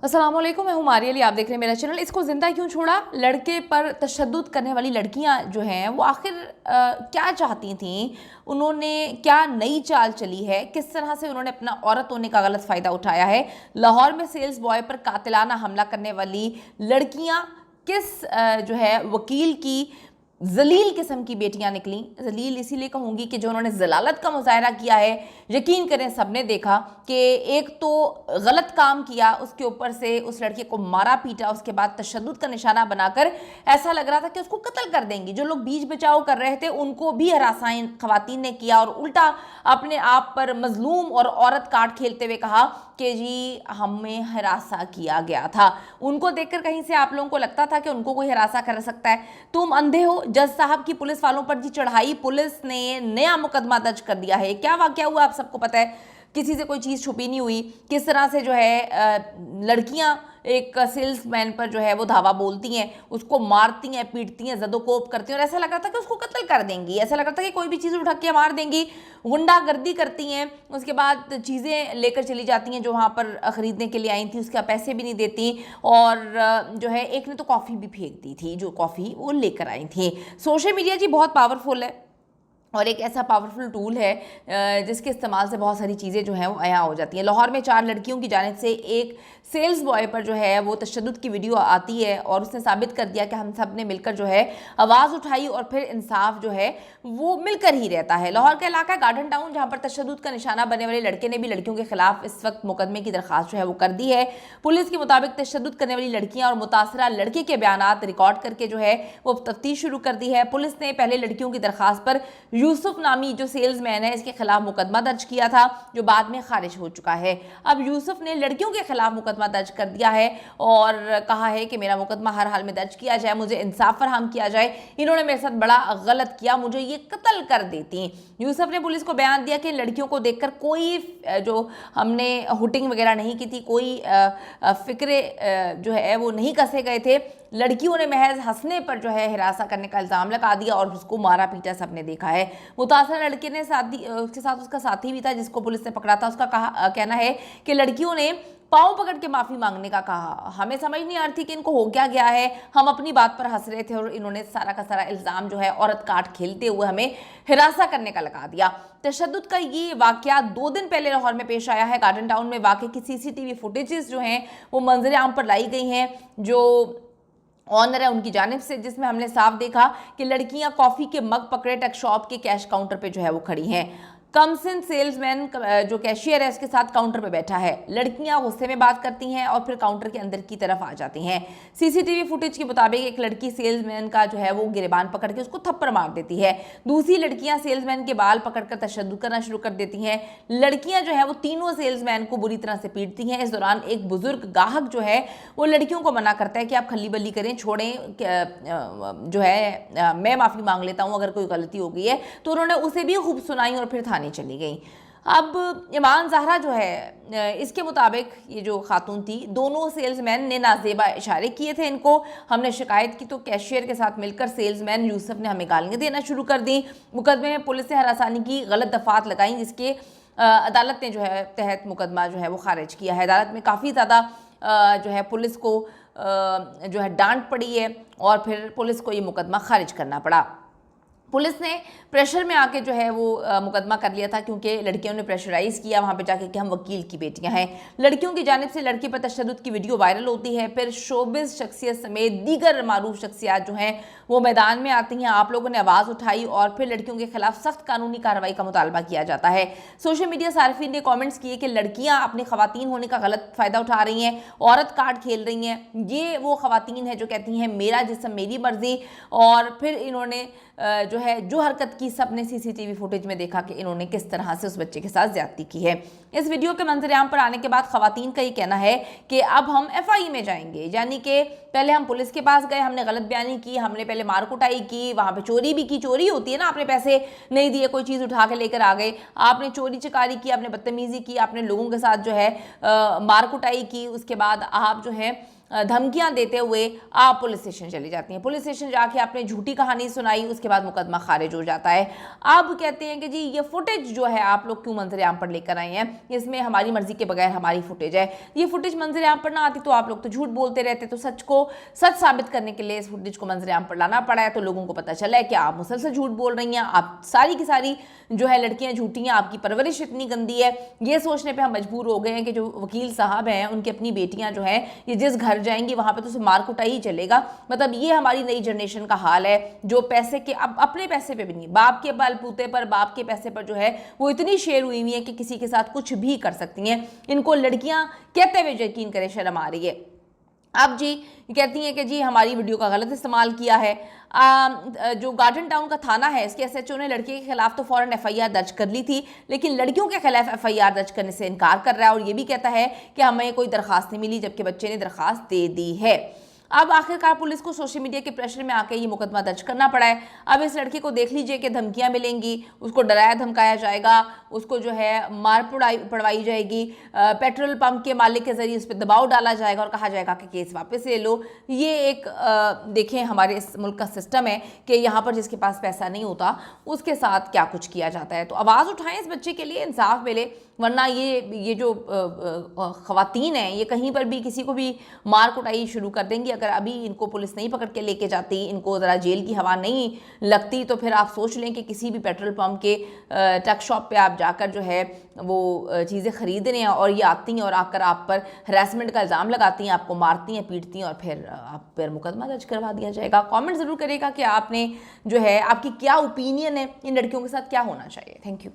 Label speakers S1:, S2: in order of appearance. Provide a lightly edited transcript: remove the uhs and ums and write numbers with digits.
S1: अस्सलाम वालेकुम, मैं हूँ मारिया अली, आप देख रहे हैं मेरा चैनल। इसको जिंदा क्यों छोड़ा? लड़के पर तशद्दुद करने वाली लड़कियाँ जो हैं वो आखिर क्या चाहती थीं? उन्होंने क्या नई चाल चली है? किस तरह से उन्होंने अपना औरत होने का गलत फ़ायदा उठाया है? लाहौर में सेल्स बॉय पर कातिलाना हमला करने वाली लड़कियाँ किस जो है वकील की जलील किस्म की बेटियां निकली। जलील इसीलिए कहूँगी कि जो उन्होंने जलालत का मुजाहरा किया है, यकीन करें सबने देखा कि एक तो गलत काम किया, उसके ऊपर से उस लड़के को मारा पीटा, उसके बाद तशद्दुद का निशाना बनाकर ऐसा लग रहा था कि उसको कत्ल कर देंगी। जो लोग बीच बचाव कर रहे थे उनको भी हरासाई खवातीन ने किया और उल्टा अपने आप पर मजलूम और औरत काट खेलते हुए कहा कि जी हमें हरासा किया गया था। उनको देखकर कहीं से आप लोगों को लगता था कि उनको कोई हरासा कर सकता है। तुम अंधे हो। जज साहब की पुलिस वालों पर जी चढ़ाई, पुलिस ने नया मुकदमा दर्ज कर दिया है। क्या वाकया हुआ आप सबको पता है, किसी से कोई चीज़ छुपी नहीं हुई। किस तरह से जो है लड़कियां एक सेल्समैन पर जो है वो धावा बोलती हैं, उसको मारती हैं, पीटती हैं, जदोकोप करती हैं और ऐसा लग रहा था कि उसको कत्ल कर देंगी। ऐसा लग रहा था कि कोई भी चीज़ उठा के मार देंगी। गुंडागर्दी करती हैं, उसके बाद चीज़ें लेकर चली जाती हैं जो वहाँ पर ख़रीदने के लिए आई थी, उसके पैसे भी नहीं देती। और जो है एक ने तो कॉफ़ी भी फेंक दी थी, जो कॉफ़ी वो लेकर आई थी। सोशल मीडिया जी बहुत पावरफुल है और एक ऐसा पावरफुल टूल है जिसके इस्तेमाल से बहुत सारी चीज़ें जो हैं वो अयां हो जाती हैं। लाहौर में 4 लड़कियों की जानिब से एक सेल्स बॉय पर जो है वो तशद्दुद की वीडियो आती है और उसने साबित कर दिया कि हम सब ने मिलकर जो है आवाज़ उठाई और फिर इंसाफ जो है वो मिलकर ही रहता है। लाहौर का इलाका गार्डन टाउन, जहाँ पर तशद्दुद का निशाना बनने वाले लड़के ने भी लड़कियों के खिलाफ इस वक्त मुकदमे की दरख्वास्त जो है वो कर दी है। पुलिस के मुताबिक तशद्दुद करने वाली लड़कियाँ और मुतासरा लड़के के बयानात रिकॉर्ड करके जो है वो तफ्तीश शुरू कर दी है। पुलिस ने पहले लड़कियों की दरख्वास्त पर यूसुफ नामी जो सेल्समैन है इसके खिलाफ मुकदमा दर्ज किया था, जो बाद में खारिज हो चुका है। अब यूसुफ ने लड़कियों के खिलाफ मुकदमा दर्ज कर दिया है और कहा है कि मेरा मुकदमा हर हाल में दर्ज किया जाए, मुझे इंसाफ फराहम किया जाए। इन्होंने मेरे साथ बड़ा गलत किया, मुझे ये कत्ल कर देती। यूसुफ ने पुलिस को बयान दिया कि लड़कियों को देखकर कोई जो हमने हुटिंग वगैरह नहीं की थी, कोई फिक्रे जो है वो नहीं कसे गए थे। लड़कियों ने महज हंसने पर जो है हिरासा करने का इल्ज़ाम लगा दिया और उसको मारा पीटा सबने देखा है। मुतासर लड़के ने उसके साथ उसका साथी भी था जिसको पुलिस ने पकड़ा था। उसका कहना है कि लड़कियों ने पाँव पकड़ के माफ़ी मांगने का कहा। हमें समझ नहीं आ रही थी कि इनको हो क्या गया है, हम अपनी बात पर हंस रहे थे और इन्होंने सारा का सारा इल्ज़ाम जो है औरत काट खेलते हुए हमें हिरासा करने का लगा दिया। तशद्दुद का ये वाकया 2 दिन पहले लाहौर में पेश आया है। गार्डन टाउन में वाकई की CCTV फुटेजेस जो हैं वो मंजर आम पर लाई गई हैं, जो ऑनर है उनकी जानिब से, जिसमें हमने साफ देखा कि लड़कियां कॉफ़ी के मग पकड़े टक शॉप के कैश काउंटर पे जो है वो खड़ी हैं। कमसिन सेल्समैन जो कैशियर है उसके साथ काउंटर पे बैठा है। लड़कियां गुस्से में बात करती हैं और फिर काउंटर के अंदर की तरफ आ जाती हैं। CCTV फुटेज के मुताबिक एक लड़की सेल्समैन का जो है वो गिरेबान पकड़ के उसको थप्पड़ मार देती है। दूसरी लड़कियां सेल्समैन के बाल पकड़कर तशद्दुद करना शुरू कर देती हैं। लड़कियां जो है वो तीनों सेल्समैन को बुरी तरह से पीटती हैं। इस दौरान एक बुजुर्ग गाहक जो है वो लड़कियों को मना करता है कि आप खल्ली बल्ली करें, छोड़ें, जो है मैं माफ़ी मांग लेता हूँ अगर कोई गलती हो गई है। तो उन्होंने उसे भी खूब सुनाई और फिर चली गई। अब ईमान ज़हरा जो है इसके मुताबिक ये जो खातून थी, दोनों सेल्समैन ने नाजेबा इशारे किए थे इनको। हमने शिकायत की तो कैशियर के साथ मिलकर सेल्समैन यूसुफ ने हमें गालियाँ देना शुरू कर दी। मुकदमे में पुलिस ने हरासानी की गलत दफात लगाई, जिसके अदालत ने जो है तहत मुकदमा जो है वो खारिज किया है। अदालत में काफ़ी ज़्यादा जो है पुलिस को जो है डांट पड़ी है और फिर पुलिस को ये मुकदमा खारिज करना पड़ा। पुलिस ने प्रेशर में आके जो है वो मुकदमा कर लिया था, क्योंकि लड़कियों ने प्रेशराइज़ किया वहाँ पे जाके कि हम वकील की बेटियां हैं। लड़कियों की जानिब से लड़की पर तशद्दुद की वीडियो वायरल होती है, फिर शोबिज़ शख्सियत समेत दीगर मारूफ शख्सियात जो हैं वो मैदान में आती हैं। आप लोगों ने आवाज़ उठाई और फिर लड़कियों के खिलाफ सख्त कानूनी कार्रवाई का मुतालबा किया जाता है। सोशल मीडिया सार्फिन ने कॉमेंट्स किए कि लड़कियाँ अपनी खवातीन होने का गलत फ़ायदा उठा रही हैं, औरत कार्ड खेल रही हैं। ये वो खवातीन हैं जो कहती हैं मेरा जिस्म मेरी मर्जी। और फिर इन्होंने जो है जो हरकत की सबने CCTV फुटेज में देखा कि इन्होंने किस तरह से उस बच्चे के साथ ज्यादती की है। इस वीडियो के मंजरेआम पर आने के बाद खवातीन का ये कहना है कि अब हम FI में जाएंगे, यानी कि पहले हम पुलिस के पास गए, हमने गलत बयानी की, हमने पहले मार कुटाई की, वहाँ पे चोरी भी की। चोरी होती है ना, आपने पैसे नहीं दिए, कोई चीज़ उठा के लेकर आ गए, आपने चोरी चकारी की, आपने बदतमीजी की, आपने लोगों के साथ जो है मार कुटाई की, उसके बाद आप जो है धमकियां देते हुए आप पुलिस स्टेशन चली जाती हैं। पुलिस स्टेशन जाके आपने झूठी कहानी सुनाई, उसके बाद मुकदमा खारिज हो जाता है। अब कहते हैं कि जी ये फुटेज जो है आप लोग क्यों मंजर-ए-आम पर लेकर आए हैं, इसमें हमारी मर्जी के बगैर हमारी फुटेज है। ये फुटेज मंजर-ए-आम पर ना आती तो आप लोग तो झूठ बोलते रहते, तो सच को सच साबित करने के लिए इस फुटेज को मंजर-ए-आम पर लाना पड़ा है। तो लोगों को पता चला है कि आप मुसलसल झूठ बोल रही हैं, आप सारी की सारी जो है लड़कियां झूठी हैं, आपकी परवरिश इतनी गंदी है। ये सोचने पे हम मजबूर हो गए हैं कि जो वकील साहब हैं उनकी अपनी बेटियां जो हैं ये जिस घर जाएंगी वहां पे तो उसे मार कुटाई ही चलेगा। मतलब ये हमारी नई जनरेशन का हाल है, जो पैसे के अपने पैसे पे भी नहीं, बाप के बलबूते पर, बाप के पैसे पर जो है वो इतनी शेर हुई हुई है कि किसी के साथ कुछ भी कर सकती हैं। इनको लड़कियां कहते हुए यकीन करें शर्म आ रही है। अब जी कहती हैं कि जी हमारी वीडियो का गलत इस्तेमाल किया है। जो गार्डन टाउन का थाना है, इसके एसएचओ ने लड़के के खिलाफ तो फौरन एफआईआर दर्ज कर ली थी, लेकिन लड़कियों के खिलाफ एफआईआर दर्ज करने से इनकार कर रहा है और ये भी कहता है कि हमें कोई दरखास्त नहीं मिली, जबकि बच्चे ने दरखास्त दे दी है। अब आखिरकार पुलिस को सोशल मीडिया के प्रेशर में आके ये मुकदमा दर्ज करना पड़ा है। अब इस लड़की को देख लीजिए कि धमकियां मिलेंगी, उसको डराया धमकाया जाएगा, उसको जो है मार पड़वाई जाएगी, पेट्रोल पंप के मालिक के जरिए उस पर दबाव डाला जाएगा और कहा जाएगा कि केस वापस ले लो। ये एक देखें हमारे इस मुल्क का सिस्टम है कि यहाँ पर जिसके पास पैसा नहीं होता उसके साथ क्या कुछ किया जाता है। तो आवाज़ उठाएं इस बच्चे के लिए, इंसाफ मिले, वरना ये जो ख़वातीन हैं ये कहीं पर भी किसी को भी मार कुटाई शुरू कर देंगी। अगर अभी इनको पुलिस नहीं पकड़ के लेके जाती, इनको ज़रा जेल की हवा नहीं लगती, तो फिर आप सोच लें कि किसी भी पेट्रोल पंप के ट्रक शॉप पे आप जाकर जो है वो चीज़ें ख़रीदने हैं और ये आती हैं और आकर आप पर हरासमेंट का इल्ज़ाम लगाती हैं, आपको मारती हैं, पीटती हैं और फिर आप पर मुकदमा दर्ज करवा दिया जाएगा। कमेंट ज़रूर करिएगा कि आपने जो है आपकी क्या ओपिनियन है, इन लड़कियों के साथ क्या होना चाहिए। Thank you.